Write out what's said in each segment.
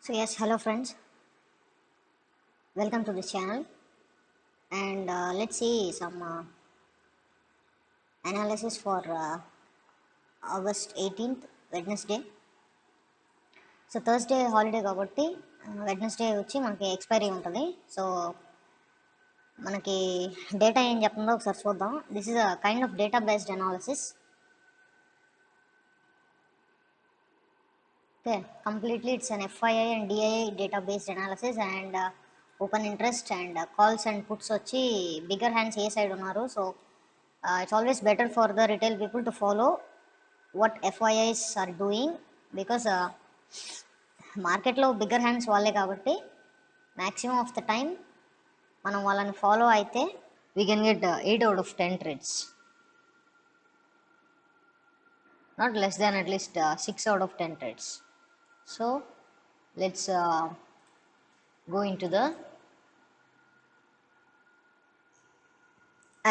So yes, hello friends, welcome to this channel, and let's see some analysis for August 18th, Wednesday. So Thursday holiday కాబట్టి Wednesday వచ్చి మనకి expiry ఉంటుంది. So మనకి data ఏం చెప్తుందో ఒకసారి చూద్దాం. This is a kind of data based analysis. Okay, completely it's an FII and DII data based analysis and open interest and calls and puts వచ్చి బిగ్గర్ హ్యాండ్స్ ఏ side ఉన్నారు. So it's always better for the retail people to follow what FIIs are doing because మార్కెట్లో bigger hands వాళ్ళే కాబట్టి maximum of the time మనం వాళ్ళని follow అయితే we can get 8 out of 10 trades, not less than at least 6 out of 10 trades. So let's go into the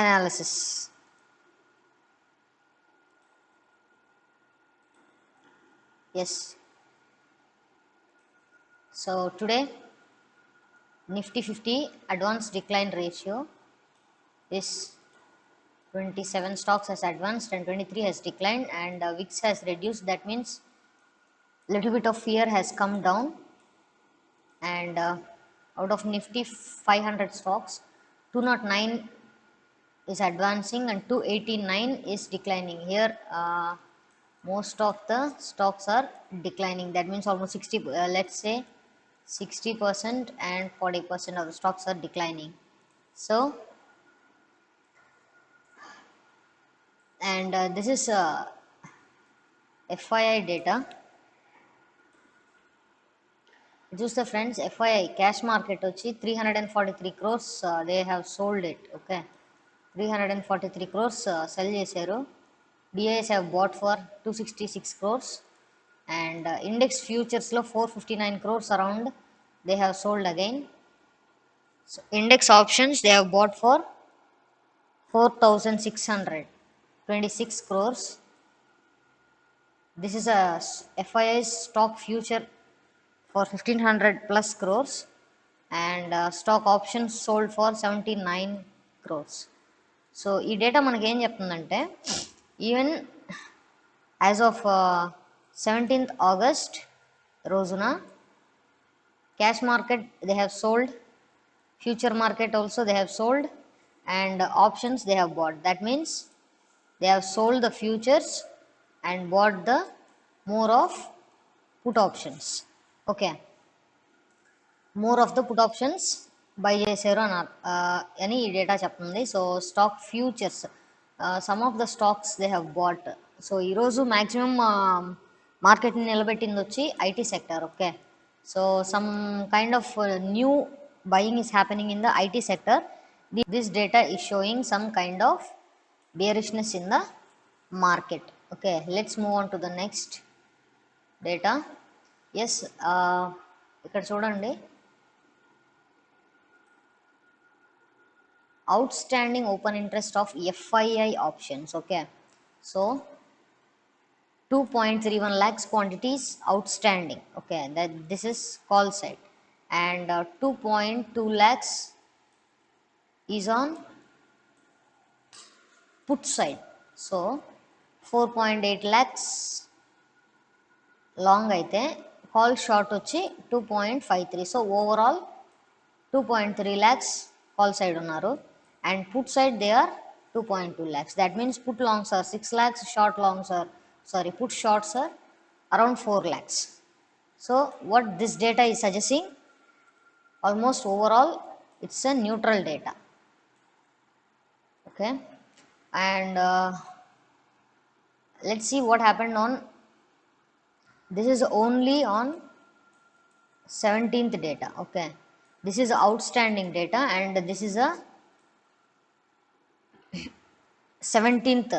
analysis. Yes, so today Nifty 50 advance decline ratio is 27 stocks has advanced and 23 has declined, and VIX has reduced. That means little bit of fear has come down, and out of Nifty 500 stocks, 209 is advancing and 289 is declining. Here most of the stocks are declining. That means almost 60, let's say 60% and 40% of the stocks are declining. So and this is FII data. చూస్తే friends, FII cash market వచ్చి 343 crores they have sold it. Okay, 343 crores sell చేశారు. DIs have bought for 266 crores and index ఫ్యూచర్స్లో 459 crores around they have sold again. So index options they have bought for 4,626 crores. This is a FII's stock future for 1,500 plus crores and stock options sold for 79 crores. So ఈ data మనకి ఏం చెప్తుందంటే, even as of 17th August రోజున cash market they have sold, future market also they have sold and options they have bought. That means they have sold the futures and bought the more of put options. Okay, more of the put options buy చేశారు అని ఈ data చెప్తుంది. So stock futures some of the stocks they have bought. So ఈరోజు maximum మార్కెట్ని నిలబెట్టింది వచ్చి IT sector. Okay, so some kind of new buying is happening in the IT sector. This data is showing some kind of bearishness in the market. Okay, let's move on to the next data. Yes, ఇక్కడ చూడండి, outstanding open interest of FII options. Okay, so 2.31 lakhs quantities outstanding. Okay, that this is call side, and 2.2 lakhs is on put side. So 4.8 lakhs long అయితే call short వచ్చి 2.53. So overall 2.3 lakhs call side ఉన్నారు and put side they are 2.2 lakhs. That means put longs are 6 lakhs, short longs are put shorts are around 4 lakhs. So what this data is suggesting, almost overall it's a neutral data. Okay, and let's see what happened on, this is only on 17th data. Okay, this is outstanding data and this is a 17th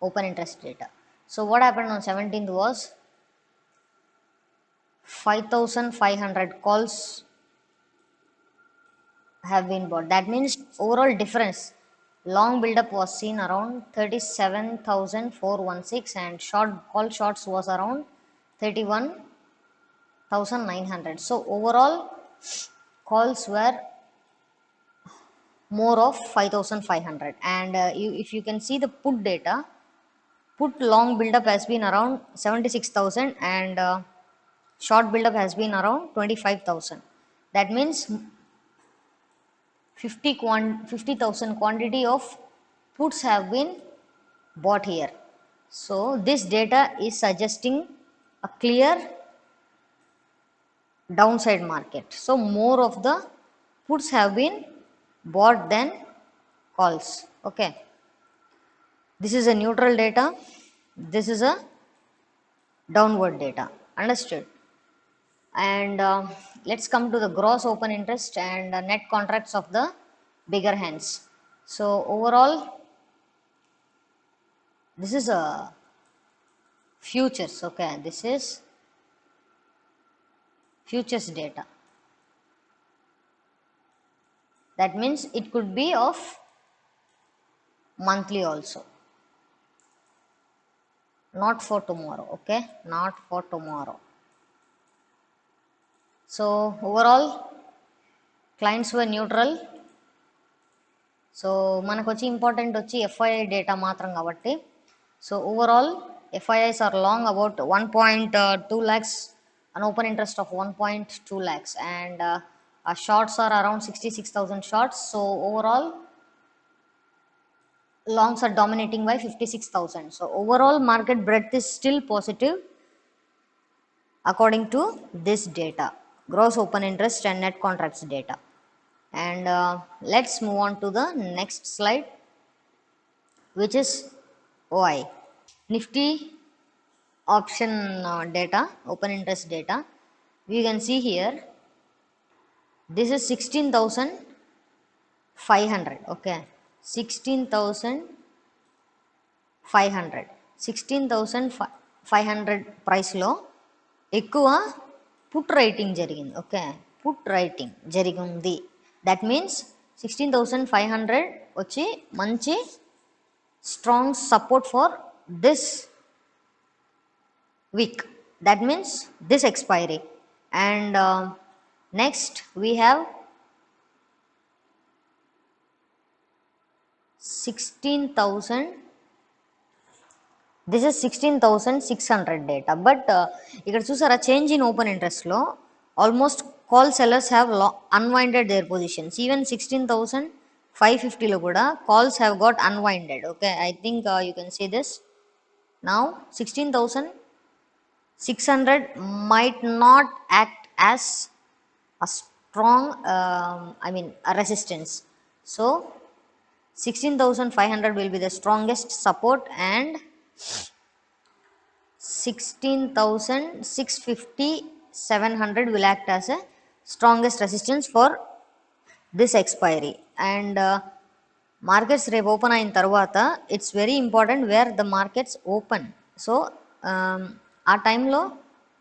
open interest data. So what happened on 17th was 5,500 calls have been bought. That means overall difference, long build-up was seen around 37,416 and short call shorts was around 31 1900. So overall calls were more of 5500. And if you can see the put data, put long buildup has been around 76,000 and short buildup has been around 25,000. That means 50,000 quantity of puts have been bought here. So this data is suggesting a clear downside market. So more of the puts have been bought than calls. Okay. This is a neutral data. This is a downward data. Understood? And let's come to the gross open interest and net contracts of the bigger hands. So overall, this is a futures. Okay, this is futures data. That means it could be of monthly also, not for tomorrow. Okay, not for tomorrow. So overall clients were neutral. So మనకు వచ్చి important వచ్చి FII data మాత్రం కాబట్టి, so overall FIIs are long about 1.2 lakhs, an open interest of 1.2 lakhs, and shorts are around 66,000 shorts. So overall longs are dominating by 56,000. So overall market breadth is still positive according to this data, gross open interest and net contracts data. And let's move on to the next slide, which is OI, Nifty option data, open interest data. We can see here this is 16,500. Okay, 16,500 price లో ఎక్కువ put writing జరిగింది. Okay, put writing జరిగింది. That means 16,500 వచ్చి మంచి strong support for this week. That means this expiry. And next we have 16,000. This is 16,600 data. But ఇక్కడ చూసారా, change in open ఇంట్రెస్ట్లో almost call sellers have unwinded their positions. Even 16,550లో కూడా calls have got unwinded. Okay, I think you can see this now. 16,600 might not act as a strong a resistance. So 16,500 will be the strongest support, and 16,650 700 will act as a strongest resistance for this expiry. And markets రేపు open అయిన తర్వాత it's very important where the markets open. So ఆ టైంలో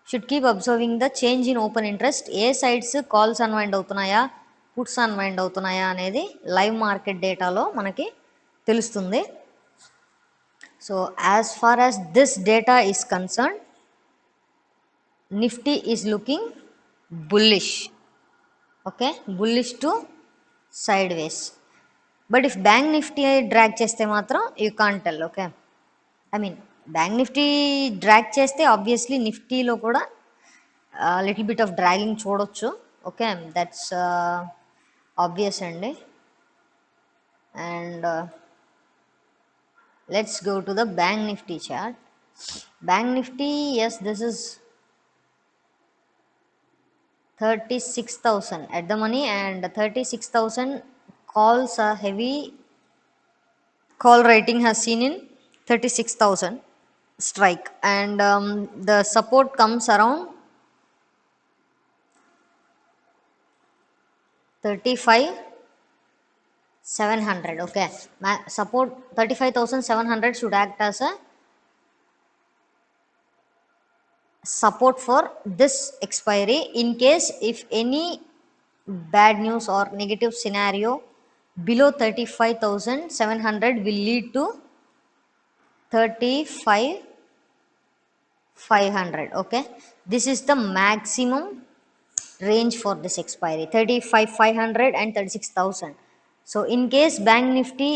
should keep observing the change in open interest. ఏ sides calls unwind అవుతున్నాయా, puts unwind అవుతున్నాయా అనేది live market డేటాలో మనకి తెలుస్తుంది. So as far as this data is concern, Nifty is looking bullish. Okay, bullish to sideways. But if bank Nifty drag చేస్తే మాత్రం you can't tell. Okay, I mean bank Nifty drag చేస్తే obviously నిఫ్టీలో కూడా little bit of dragging చూడొచ్చు. Okay, that's obvious అండి. And let's go to the bank Nifty chart. Bank Nifty, yes, this is 36,000 at the money, and 36,000 calls are heavy. Call rating has seen in 36,000 strike, and the support comes around 35,700. Okay, support 35,700 should act as a support for this expiry. In case if any bad news or negative scenario below 35,700 will lead to 35,500 500. Okay, this is the maximum range for this expiry, 35,500 and 36,000. So in case bank nifty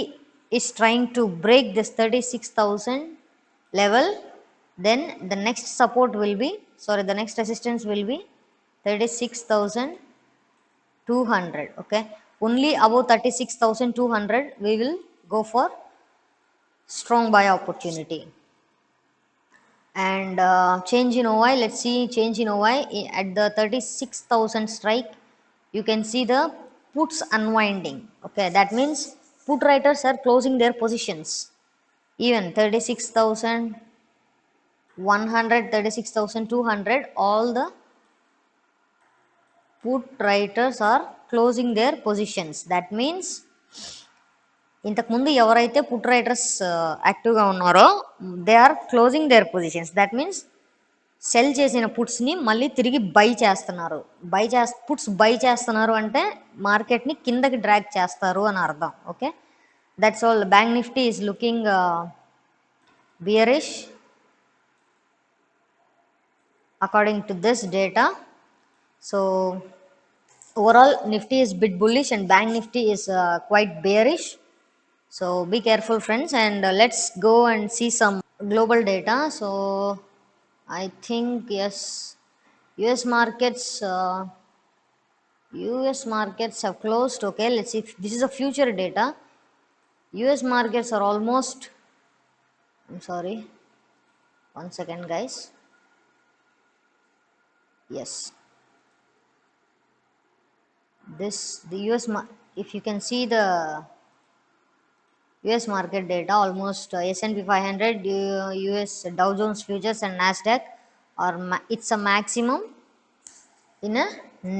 is trying to break this 36,000 level, then the next support will be, sorry, the next resistance will be 36,200. Okay, only above 36,200 we will go for strong buy opportunity. And change in OI, let's see change in OI at the 36,000 strike. You can see the puts unwinding. Okay, that means put writers are closing their positions. Even 36,100, 36,200, all the put writers are closing their positions. That means ఇంతకుముందు ఎవరైతే put writers యాక్టివ్గా ఉన్నారో they are closing their positions. That means sell చేసిన పుట్స్ని మళ్ళీ తిరిగి by చేస్తున్నారు. Puts by చేస్తున్నారు అంటే మార్కెట్ని కిందకి డ్రాగ్ చేస్తారు అని అర్థం. Okay, that's all. Bank Nifty is looking బియరిష్ according to this data. So overall Nifty is bit bullish and Bank Nifty is quite bearish. So be careful friends, and let's go and see some global data. So I think yes, US markets have closed. Okay, let's see if this is a future data. US markets are almost, I'm sorry, one second guys. Yes, this the US if you can see the US market data, almost S&P 500, US Dow Jones Futures and Nasdaq are it's a maximum in a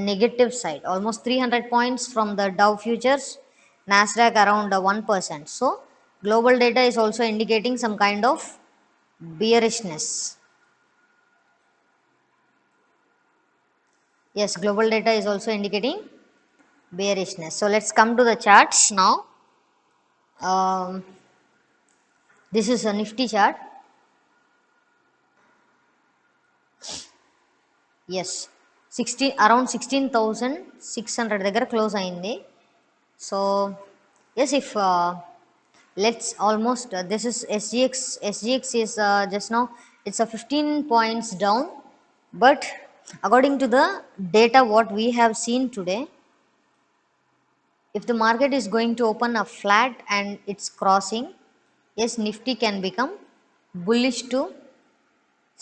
negative side, almost 300 points from the Dow Futures, Nasdaq around 1%. So global data is also indicating some kind of bearishness. Yes, global data is also indicating bearishness. So let's come to the charts now. This is a Nifty chart. Yes, around 16,600 దగ్గర close అయింది. So yes, if let's almost this is SGX is just now it's a 15 points down, but according to the data what we have seen today, if the market is going to open a flat and it's crossing, yes, Nifty can become bullish to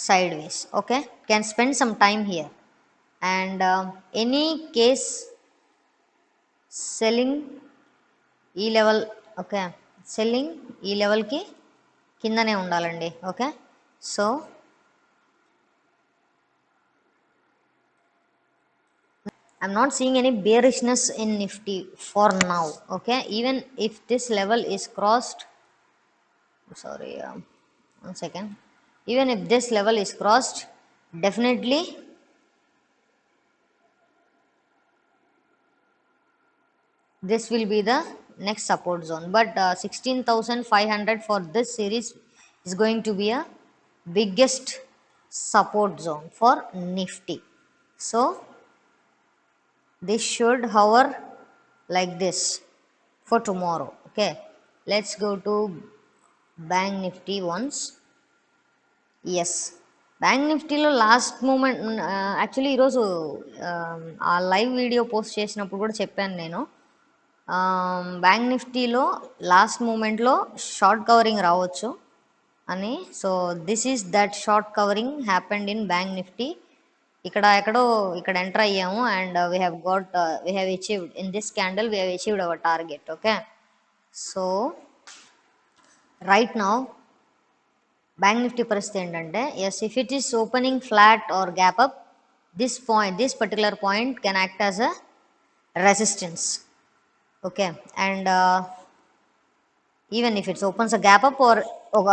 sideways. Okay, can spend some time here, and any case selling ఈ level, okay, selling ఈ లెవెల్కి కిందనే ఉండాలండి. Okay, so I'm not seeing any bearishness in Nifty for now. Okay, even if this level is crossed, sorry, one second, even if this level is crossed, definitely this will be the next support zone. But 16,500 for this series is going to be a biggest support zone for Nifty. So this should hover like this for tomorrow. Okay, let's go to Bank Nifty once. Yes, bank నిఫ్టీలో last moment, actually ఈరోజు ఆ live video post చేసినప్పుడు కూడా చెప్పాను నేను, bank నిఫ్టీలో last మూమెంట్లో short covering రావచ్చు అని. So this is that short covering happened in bank Nifty. ఇక్కడ ఎంటర్ అయ్యాము and we have achieved in this candle, we have achieved our target. Okay, so right now bank Nifty పరిస్థితి ఏంటంటే, yes, if it is opening flat or gap up, this particular point can act as a resistance. Okay, and even if it opens a gap up or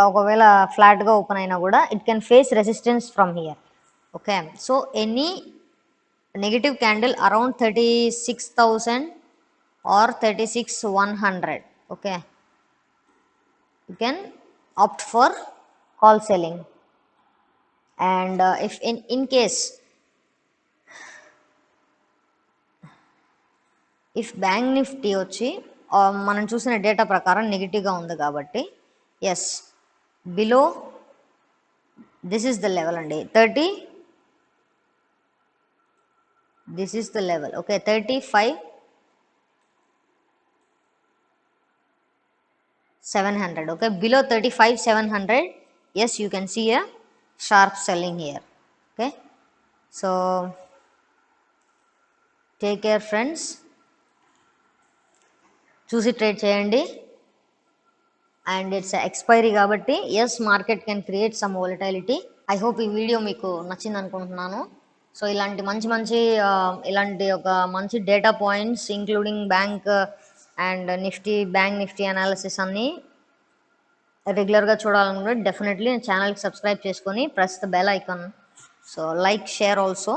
ఒకవేళ ఫ్లాట్గా open అయినా కూడా it can face resistance from here. Okay, so any negative candle around 36,000 or 36,100, okay, you can opt for call selling. And if in case if bank Nifty వచ్చి మనం చూసిన data ప్రకారం నెగిటివ్గా ఉంది కాబట్టి yes below this is the level అండి 30 this is the level okay 35,700 okay below 35,700 yes you can see a sharp selling here okay so take care friends చూసి trade చేయండి అండ్ ఇట్స్ ఎక్స్పైరీ కాబట్టి yes market can create some volatility I hope ఈ video మీకు నచ్చింది అనుకుంటున్నాను సో ఇలాంటి మంచి ఇలాంటి ఒక మంచి data points including bank and bank Nifty analysis అన్నీ రెగ్యులర్గా చూడాలనుకుంటే డెఫినెట్లీ ఛానల్కి సబ్స్క్రైబ్ చేసుకొని press the bell icon so like share also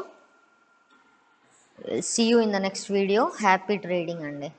see you in the next video happy trading అండి